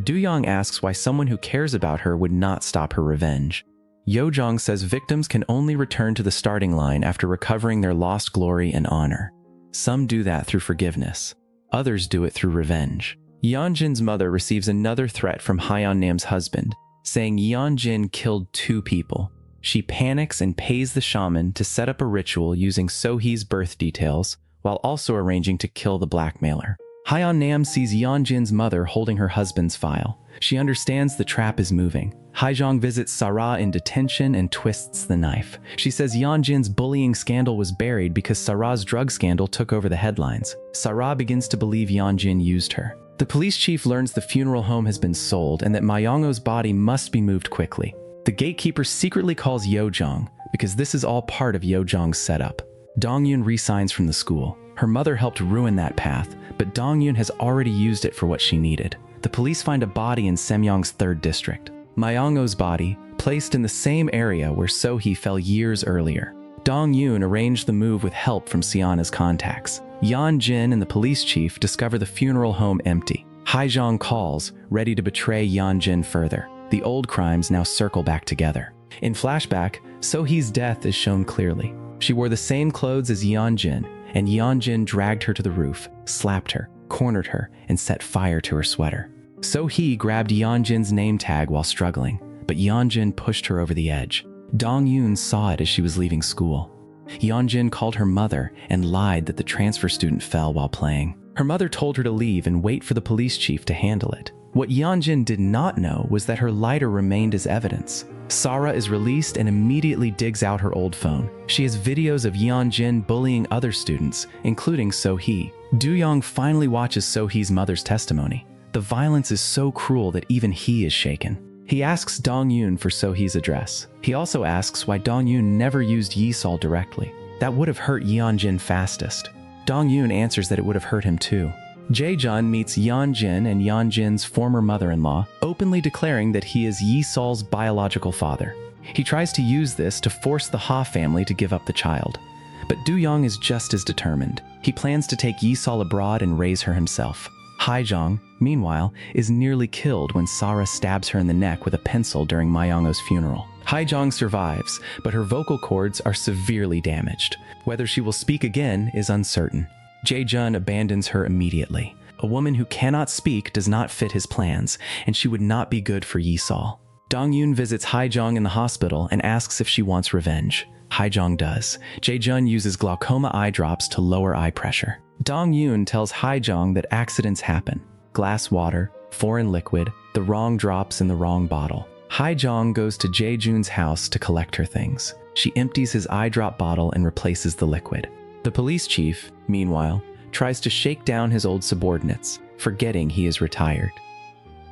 Speaker 1: Do-young asks why someone who cares about her would not stop her revenge. Yeojong says victims can only return to the starting line after recovering their lost glory and honor. Some do that through forgiveness. Others do it through revenge. Yeonjin's mother receives another threat from Hyeon-nam's husband, saying Yeonjin killed 2 people. She panics and pays the shaman to set up a ritual using So-hee's birth details, while also arranging to kill the blackmailer. Hyeon-nam sees Yeonjin's mother holding her husband's file. She understands the trap is moving. Haejong visits Sara in detention and twists the knife. She says Yeonjin's bullying scandal was buried because Sara's drug scandal took over the headlines. Sara begins to believe Yeonjin used her. The police chief learns the funeral home has been sold and that Myung-oh's body must be moved quickly. The gatekeeper secretly calls Yeojong because this is all part of Yeojong's setup. Dong-yoon resigns from the school. Her mother helped ruin that path, but Dong-yoon has already used it for what she needed. The police find a body in Semyong's 3rd district. Myung-oh's body, placed in the same area where So-hee fell years earlier. Dong-yoon arranged the move with help from Siana's contacts. Yeonjin and the police chief discover the funeral home empty. Haejong calls, ready to betray Yeonjin further. The old crimes now circle back together. In flashback, So-hee's death is shown clearly. She wore the same clothes as Yeonjin, and Yeonjin dragged her to the roof, slapped her, cornered her, and set fire to her sweater. So-hee grabbed Yeonjin's name tag while struggling, but Yeonjin pushed her over the edge. Dong-yoon saw it as she was leaving school. Yeonjin called her mother and lied that the transfer student fell while playing. Her mother told her to leave and wait for the police chief to handle it. What Yeonjin did not know was that her lighter remained as evidence. Sara is released and immediately digs out her old phone. She has videos of Yeonjin bullying other students, including So-hee. Do-young finally watches So-hee's mother's testimony. The violence is so cruel that even he is shaken. He asks Dong-yoon for So-hee's address. He also asks why Dong-yoon never used Yi-sol directly. That would have hurt Yeonjin fastest. Dong-yoon answers that it would have hurt him too. Jae-jun meets Yeonjin and Yeonjin's former mother-in-law, openly declaring that he is Yi-sol's biological father. He tries to use this to force the Ha family to give up the child. But Do-young is just as determined. He plans to take Yi-sol abroad and raise her himself. Haejong, meanwhile, is nearly killed when Sara stabs her in the neck with a pencil during Myung-oh's funeral. Haejong survives, but her vocal cords are severely damaged. Whether she will speak again is uncertain. Jae-jun abandons her immediately. A woman who cannot speak does not fit his plans, and she would not be good for Yi-sol. Dong-yoon visits Haejong in the hospital and asks if she wants revenge. Haejong does. Jae-jun uses glaucoma eye drops to lower eye pressure. Dong-yoon tells Haejong that accidents happen. Glass water, foreign liquid, the wrong drops in the wrong bottle. Haejong goes to Jae-jun's house to collect her things. She empties his eye drop bottle and replaces the liquid. The police chief, meanwhile, tries to shake down his old subordinates, forgetting he is retired.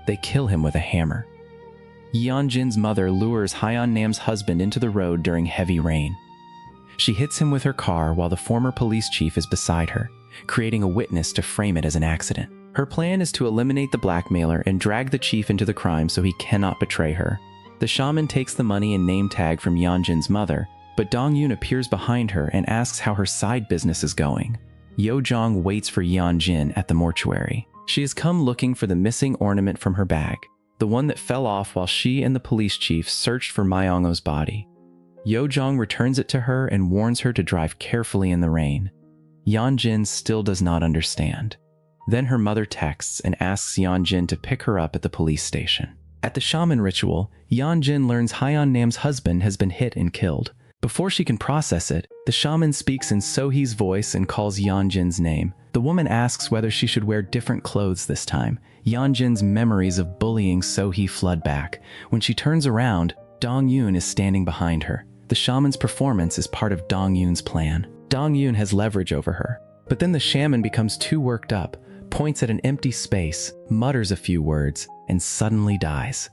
Speaker 1: They kill him with a hammer. Yeonjin's mother lures Hyeon-nam's husband into the road during heavy rain. She hits him with her car while the former police chief is beside her, creating a witness to frame it as an accident. Her plan is to eliminate the blackmailer and drag the chief into the crime so he cannot betray her. The shaman takes the money and name tag from Yeonjin's mother, but Dong-yoon appears behind her and asks how her side business is going. Yo-jong waits for Yeonjin at the mortuary. She has come looking for the missing ornament from her bag, the one that fell off while she and the police chief searched for Myong-o's body. Yo-jong returns it to her and warns her to drive carefully in the rain. Yeonjin still does not understand. Then her mother texts and asks Yeonjin to pick her up at the police station. At the shaman ritual, Yeonjin learns Hyeon-nam's husband has been hit and killed. Before she can process it, the shaman speaks in So-hee's voice and calls Yeonjin's name. The woman asks whether she should wear different clothes this time. Yeonjin's memories of bullying So-hee flood back. When she turns around, Dong-yoon is standing behind her. The shaman's performance is part of Dong-yoon's plan. Dong-yoon has leverage over her. But then the shaman becomes too worked up, points at an empty space, mutters a few words, and suddenly dies.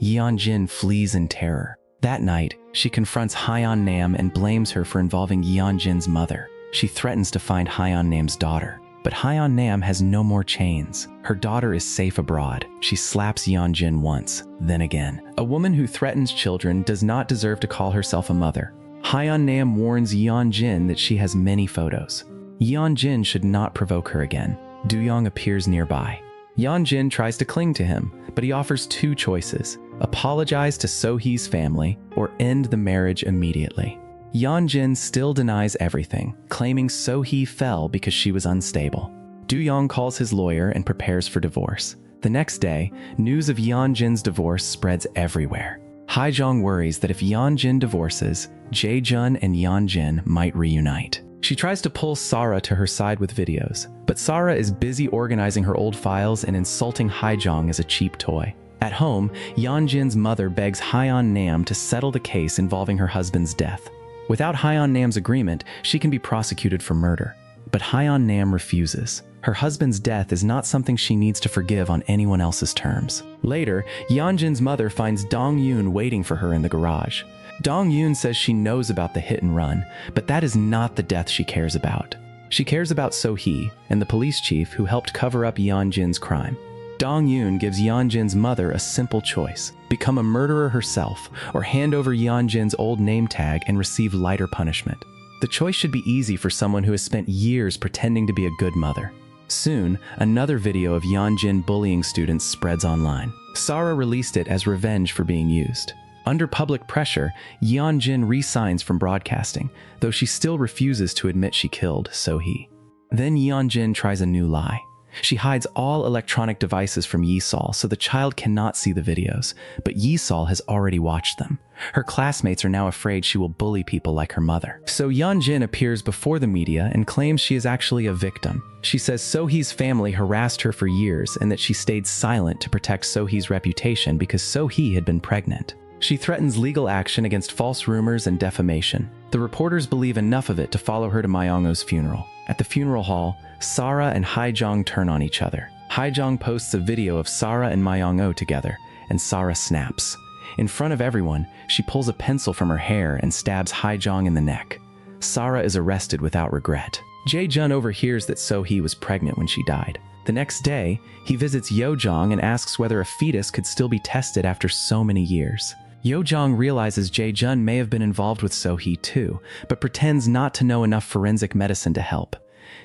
Speaker 1: Yeonjin flees in terror. That night, she confronts Hyeon-nam and blames her for involving Yeonjin's mother. She threatens to find Hyeon-nam's daughter. But Hyeon-nam has no more chains. Her daughter is safe abroad. She slaps Yeonjin once, then again. A woman who threatens children does not deserve to call herself a mother. Hyeon-nam warns Yeonjin that she has many photos. Yeonjin should not provoke her again. Dooyoung appears nearby. Yeonjin tries to cling to him, but he offers two choices: apologize to So-hee's family or end the marriage immediately. Yeonjin still denies everything, claiming So-hee fell because she was unstable. Dooyoung calls his lawyer and prepares for divorce. The next day, news of Yeonjin's divorce spreads everywhere. Haejong worries that if Yeonjin divorces, Jae-jun and Yeonjin might reunite. She tries to pull Sarah to her side with videos, but Sarah is busy organizing her old files and insulting Haejong as a cheap toy. At home, Yeonjin's mother begs Hyeon-nam to settle the case involving her husband's death. Without Hyeon-nam's agreement, she can be prosecuted for murder. But Hyeon-nam refuses. Her husband's death is not something she needs to forgive on anyone else's terms. Later, Yeonjin's mother finds Dong-yoon waiting for her in the garage. Dong-yoon says she knows about the hit and run, but that is not the death she cares about. She cares about So-hee and the police chief who helped cover up Yeonjin's crime. Dong-yoon gives Yeonjin's mother a simple choice: become a murderer herself or hand over Yeonjin's old name tag and receive lighter punishment. The choice should be easy for someone who has spent years pretending to be a good mother. Soon, another video of Yeonjin bullying students spreads online. Sarah released it as revenge for being used. Under public pressure, Yeonjin resigns from broadcasting, though she still refuses to admit she killed So-hee. Then Yeonjin tries a new lie. She hides all electronic devices from Yi-sol so the child cannot see the videos, but Yi-sol has already watched them. Her classmates are now afraid she will bully people like her mother. So Yeonjin appears before the media and claims she is actually a victim. She says So-hee's family harassed her for years and that she stayed silent to protect So-hee's reputation because So-hee had been pregnant. She threatens legal action against false rumors and defamation. The reporters believe enough of it to follow her to Myong-o's funeral. At the funeral hall, Sarah and Haejong turn on each other. Haejong posts a video of Sarah and Myong-o together, and Sarah snaps. In front of everyone, she pulls a pencil from her hair and stabs Haejong in the neck. Sarah is arrested without regret. Jae-jun overhears that So-hee was pregnant when she died. The next day, he visits Yo-jong and asks whether a fetus could still be tested after so many years. Yo-jong realizes Jae-jun may have been involved with So-hee too, but pretends not to know enough forensic medicine to help.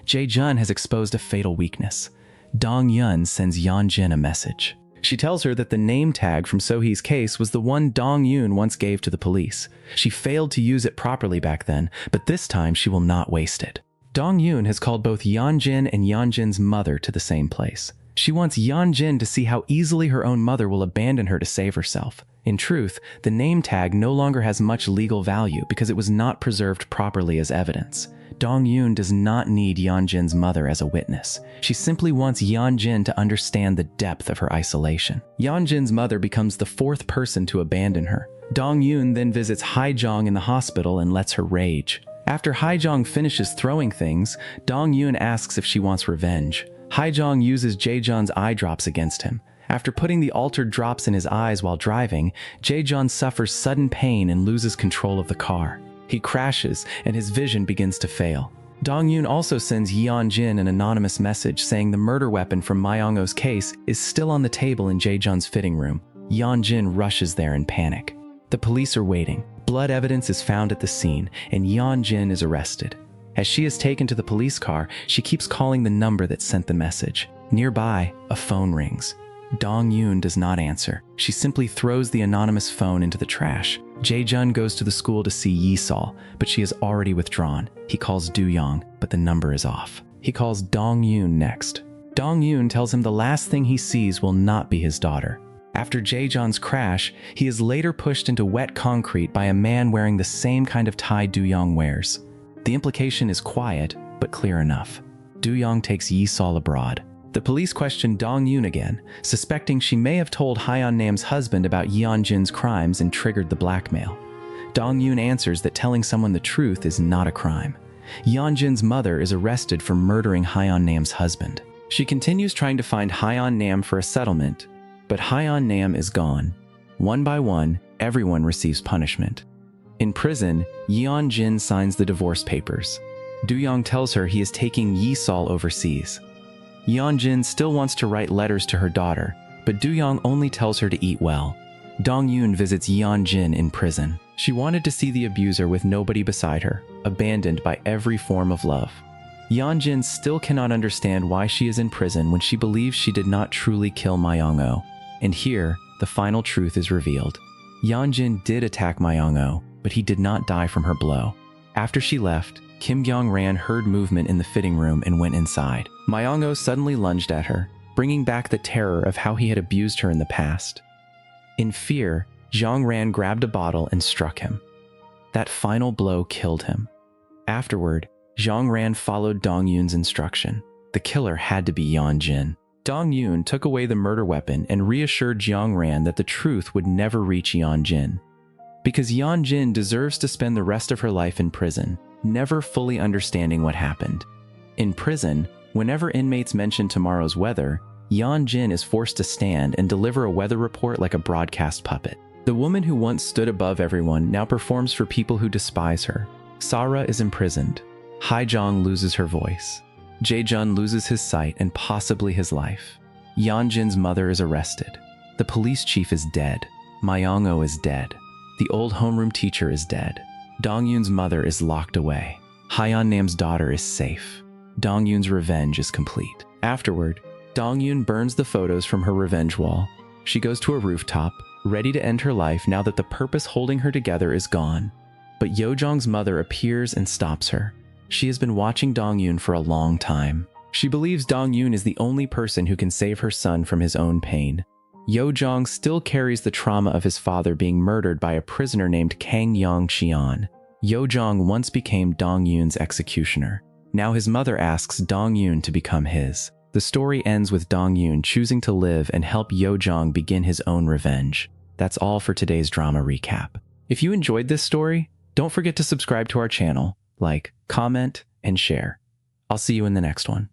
Speaker 1: Jae-jun has exposed a fatal weakness. Dong-yun sends Yeonjin a message. She tells her that the name tag from So-hee's case was the one Dong-yoon once gave to the police. She failed to use it properly back then, but this time she will not waste it. Dong-yoon has called both Yeonjin and Yeonjin's mother to the same place. She wants Yeonjin to see how easily her own mother will abandon her to save herself. In truth, the name tag no longer has much legal value because it was not preserved properly as evidence. Dong-yoon does not need Yeonjin's mother as a witness. She simply wants Yeonjin to understand the depth of her isolation. Yeonjin's mother becomes the fourth person to abandon her. Dong-yoon then visits Haejong in the hospital and lets her rage. After Haejong finishes throwing things, Dong-yoon asks if she wants revenge. Haejong uses Jae-jun's eye drops against him. After putting the altered drops in his eyes while driving, Jae-jun suffers sudden pain and loses control of the car. He crashes, and his vision begins to fail. Dong-yoon also sends Yeonjin an anonymous message saying the murder weapon from Myong-o's case is still on the table in Jae-jun's fitting room. Yeonjin rushes there in panic. The police are waiting. Blood evidence is found at the scene, and Yeonjin is arrested. As she is taken to the police car, she keeps calling the number that sent the message. Nearby, a phone rings. Dong-yoon does not answer. She simply throws the anonymous phone into the trash. Jae-jun goes to the school to see Yi-sol, but she has already withdrawn. He calls Do-young, but the number is off. He calls Dong-yoon next. Dong-yoon tells him the last thing he sees will not be his daughter. After Jae-jun's crash, he is later pushed into wet concrete by a man wearing the same kind of tie Do-young wears. The implication is quiet, but clear enough. Do-young takes Yi-sol abroad. The police question Dong-yoon again, suspecting she may have told Hyeon-nam's husband about Yeonjin's crimes and triggered the blackmail. Dong-yoon answers that telling someone the truth is not a crime. Yeonjin's mother is arrested for murdering Hyeon-nam's husband. She continues trying to find Hyeon-nam for a settlement, but Hyeon-nam is gone. One by one, everyone receives punishment. In prison, Yeonjin signs the divorce papers. Do-young tells her he is taking Yi-sol overseas. Yeonjin still wants to write letters to her daughter, but Do-young only tells her to eat well. Dong-yoon visits Yeonjin in prison. She wanted to see the abuser with nobody beside her, abandoned by every form of love. Yeonjin still cannot understand why she is in prison when she believes she did not truly kill Myung-oh. And here, the final truth is revealed. Yeonjin did attack Myung-oh, but he did not die from her blow. After she left, Kim Kyung-ran heard movement in the fitting room and went inside. Myung-oh suddenly lunged at her, bringing back the terror of how he had abused her in the past. In fear, Kyung-ran grabbed a bottle and struck him. That final blow killed him. Afterward, Kyung-ran followed Dong-yoon's instruction. The killer had to be Yeonjin. Dong-yoon took away the murder weapon and reassured Kyung-ran that the truth would never reach Yeonjin. Because Yeonjin deserves to spend the rest of her life in prison, never fully understanding what happened. In prison, whenever inmates mention tomorrow's weather, Yeonjin is forced to stand and deliver a weather report like a broadcast puppet. The woman who once stood above everyone now performs for people who despise her. Sara is imprisoned. Haejong loses her voice. Jae-jun loses his sight and possibly his life. Yeonjin's mother is arrested. The police chief is dead. Myung-oh is dead. The old homeroom teacher is dead. Dong-yoon's mother is locked away. Hyeon-nam's daughter is safe. Dong-yoon's revenge is complete. Afterward, Dong-yoon burns the photos from her revenge wall. She goes to a rooftop, ready to end her life now that the purpose holding her together is gone. But Yeojong's mother appears and stops her. She has been watching Dong-yoon for a long time. She believes Dong-yoon is the only person who can save her son from his own pain. Yeojong still carries the trauma of his father being murdered by a prisoner named Kang Yong-cheon. Yeojong once became Dong-yoon's executioner. Now his mother asks Dong-yoon to become his. The story ends with Dong-yoon choosing to live and help Yeojong begin his own revenge. That's all for today's drama recap. If you enjoyed this story, don't forget to subscribe to our channel, like, comment, and share. I'll see you in the next one.